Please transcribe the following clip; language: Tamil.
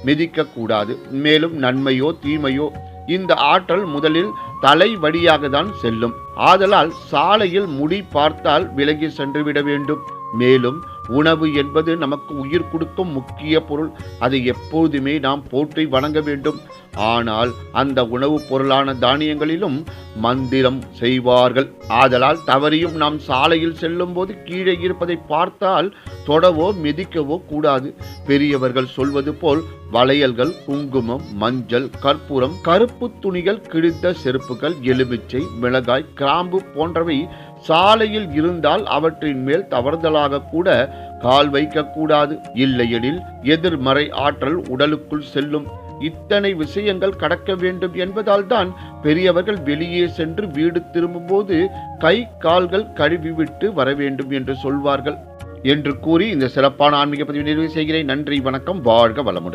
மிதிக்க கூடாது. மேலும் நன்மையோ தீமையோ இந்த ஆற்றல் முதலில் தலை வழியாக தான் செல்லும். ஆதலால் சாலையில் முடி பார்த்தால் விலகி சென்றுவிட வேண்டும். மேலும் உணவு என்பது நமக்கு உயிர் கொடுக்கும் முக்கிய பொருள். அதை எப்போதுமே நாம் போற்றி வணங்க வேண்டும். ஆனால் அந்த உணவுப் பொருளான தானியங்களிலும் மந்திரம் செய்வார்கள். ஆதலால் தவறியும் நாம் சாலையில் செல்லும் போது கீழே இருப்பதை பார்த்தால் தொடவோ மிதிக்கவோ கூடாது. பெரியவர்கள் சொல்வது போல் வளையல்கள், குங்குமம், மஞ்சள், கற்பூரம், கருப்பு துணிகள், கிழித்த செருப்புகள், எலுமிச்சை, மிளகாய், கிராம்பு போன்றவை சாலையில் இருந்தால் அவற்றின் மேல் தவறுதலாக கூட கால் வைக்கக்கூடாது. இல்லையெனில் எதிர்மறை ஆற்றல் உடலுக்குள் செல்லும். இத்தனை விஷயங்கள் கடக்க வேண்டும் என்பதால் தான் பெரியவர்கள் வெளியே சென்று வீடு திரும்பும்போது கை கால்கள் கழுவிவிட்டு வர வேண்டும் என்று சொல்வார்கள் என்று கூறி இந்த சிறப்பான ஆன்மீக பதிவை நிறைவு செய்கிறேன். நன்றி, வணக்கம், வாழ்க வளமுடன்.